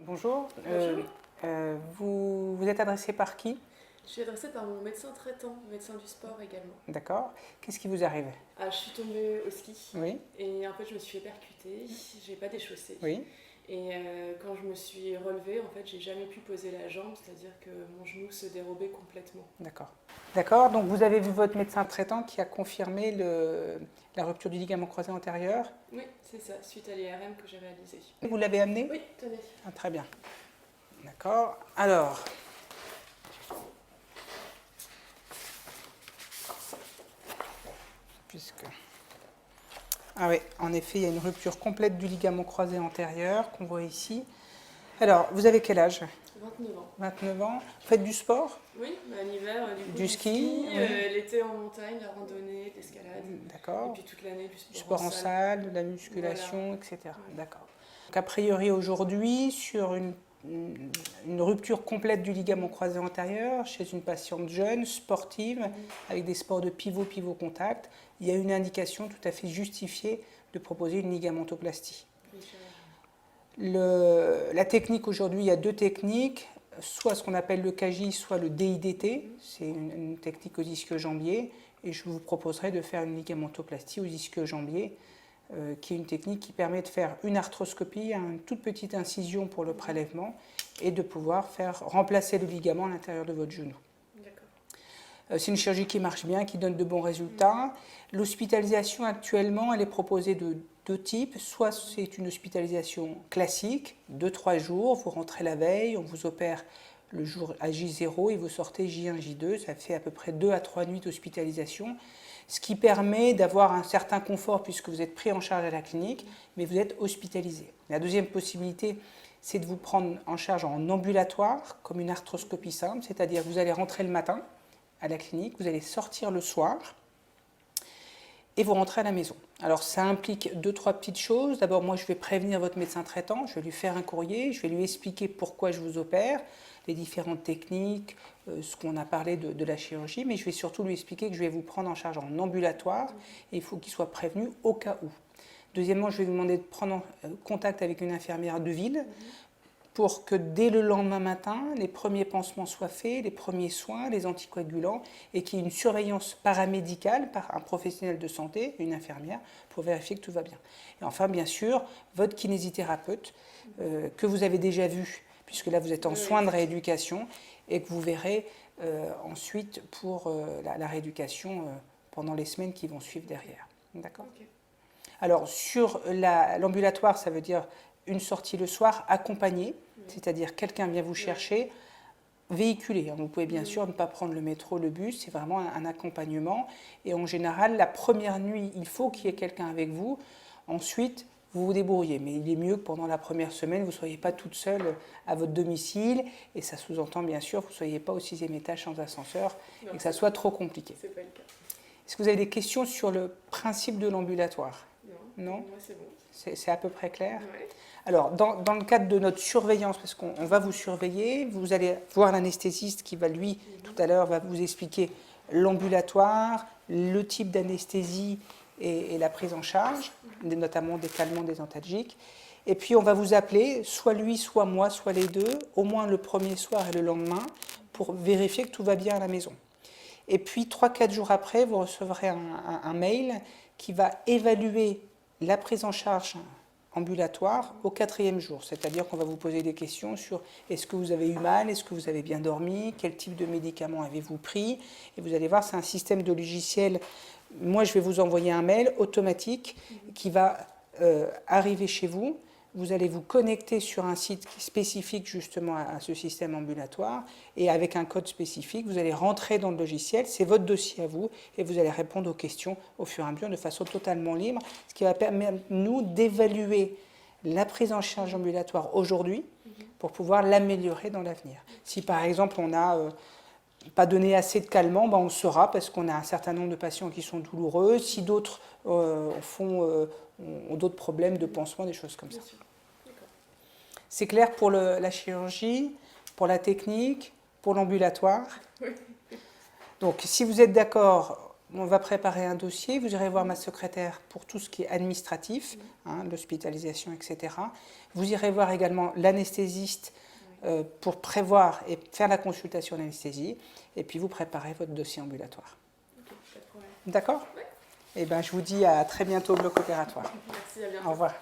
Bonjour. Bonjour. Vous êtes adressé par qui? Je suis adressée par mon médecin traitant, médecin du sport également. D'accord. Qu'est-ce qui vous arrive? Je suis tombée au ski Oui, et en fait je me suis fait percuter, j'ai pas déchaussé. oui. Et quand je me suis relevée, en fait j'ai jamais pu poser la jambe, c'est-à-dire que mon genou se dérobait complètement. D'accord. D'accord. Donc vous avez vu votre médecin traitant qui a confirmé la rupture du ligament croisé antérieur. Oui, c'est ça, suite à l'IRM que j'ai réalisé. Vous l'avez amené? Oui, tenez. Ah, très bien. D'accord. Alors, puisque... Ah oui, en effet, il y a une rupture complète du ligament croisé antérieur qu'on voit ici. Alors, vous avez quel âge? 29 ans. 29 ans. Vous faites du sport? Oui, l'hiver, Du ski, oui. l'été en montagne, la randonnée, l'escalade. Et D'accord. puis toute l'année du Du sport sport en salle, de la musculation, Voilà. etc. Ouais. D'accord. Donc, a priori, aujourd'hui, sur une rupture complète du ligament croisé antérieur chez une patiente jeune, sportive, avec des sports de pivot contact, il y a une indication tout à fait justifiée de proposer une ligamentoplastie. La technique aujourd'hui, il y a deux techniques, soit ce qu'on appelle le KJ, soit le DIDT, c'est une technique aux ischio-jambiers, et je vous proposerai de faire une ligamentoplastie aux ischio-jambiers, qui est une technique qui permet de faire une arthroscopie, une toute petite incision pour le prélèvement, et de pouvoir faire remplacer le ligament à l'intérieur de votre genou. C'est une chirurgie qui marche bien, qui donne de bons résultats. L'hospitalisation actuellement, elle est proposée de deux types. Soit c'est une hospitalisation classique, 2-3 jours, vous rentrez la veille, on vous opère le jour à J0 et vous sortez J1, J2. Ça fait à peu près 2 à 3 nuits d'hospitalisation, ce qui permet d'avoir un certain confort puisque vous êtes pris en charge à la clinique, mais vous êtes hospitalisé. La deuxième possibilité, c'est de vous prendre en charge en ambulatoire, comme une arthroscopie simple, c'est-à-dire que vous allez rentrer le matin à la clinique, vous allez sortir le soir et vous rentrez à la maison. Alors ça implique 2-3 petites choses. D'abord, moi je vais prévenir votre médecin traitant, je vais lui faire un courrier, je vais lui expliquer pourquoi je vous opère, les différentes techniques, ce qu'on a parlé de la chirurgie, mais je vais surtout lui expliquer que je vais vous prendre en charge en ambulatoire et il faut qu'il soit prévenu au cas où. Deuxièmement, je vais vous demander de prendre contact avec une infirmière de ville pour que dès le lendemain matin, les premiers pansements soient faits, les premiers soins, les anticoagulants, et qu'il y ait une surveillance paramédicale par un professionnel de santé, une infirmière, pour vérifier que tout va bien. Et enfin, bien sûr, votre kinésithérapeute, que vous avez déjà vu, puisque là vous êtes en soins de rééducation, et que vous verrez ensuite pour la rééducation pendant les semaines qui vont suivre derrière. D'accord ? Okay. Alors, sur l'ambulatoire, ça veut dire une sortie le soir accompagnée, c'est-à-dire quelqu'un vient vous chercher, véhiculé. Vous pouvez bien sûr ne pas prendre le métro, le bus, c'est vraiment un accompagnement. Et en général, la première nuit, il faut qu'il y ait quelqu'un avec vous. Ensuite, vous vous débrouillez. Mais il est mieux que pendant la première semaine, vous ne soyez pas toute seule à votre domicile. Et ça sous-entend bien sûr que vous ne soyez pas au 6e étage sans ascenseur et que ça soit trop compliqué. C'est pas le cas. Est-ce que vous avez des questions sur le principe de l'ambulatoire ? Non. Moi, c'est bon. C'est à peu près clair ? Ouais. Alors, dans le cadre de notre surveillance, parce qu'on va vous surveiller, vous allez voir l'anesthésiste qui va, lui, tout à l'heure, va vous expliquer l'ambulatoire, le type d'anesthésie et la prise en charge, notamment des calmants, des antalgiques. Et puis, on va vous appeler, soit lui, soit moi, soit les deux, au moins le premier soir et le lendemain, pour vérifier que tout va bien à la maison. Et puis, 3-4 jours après, vous recevrez un mail qui va évaluer la prise en charge ambulatoire au 4e jour, c'est-à-dire qu'on va vous poser des questions sur est-ce que vous avez eu mal, est-ce que vous avez bien dormi, quel type de médicaments avez-vous pris, et vous allez voir, c'est un système de logiciel. Moi, je vais vous envoyer un mail automatique qui va arriver chez vous. Vous allez vous connecter sur un site spécifique justement à ce système ambulatoire et avec un code spécifique, vous allez rentrer dans le logiciel, c'est votre dossier à vous et vous allez répondre aux questions au fur et à mesure de façon totalement libre, ce qui va permettre nous d'évaluer la prise en charge ambulatoire aujourd'hui pour pouvoir l'améliorer dans l'avenir. Si par exemple on n'a pas donné assez de calmants, on le saura parce qu'on a un certain nombre de patients qui sont douloureux, si d'autres ont d'autres problèmes de pansement, des choses comme ça. C'est clair pour la chirurgie, pour la technique, pour l'ambulatoire. Oui. Donc si vous êtes d'accord, on va préparer un dossier, vous irez voir ma secrétaire pour tout ce qui est administratif, l'hospitalisation, etc. Vous irez voir également l'anesthésiste pour prévoir et faire la consultation d'anesthésie, et puis vous préparez votre dossier ambulatoire. Ok, pas de problème. D'accord? Ouais. Eh bien, je vous dis à très bientôt au bloc opératoire. Merci, à bientôt. Au revoir.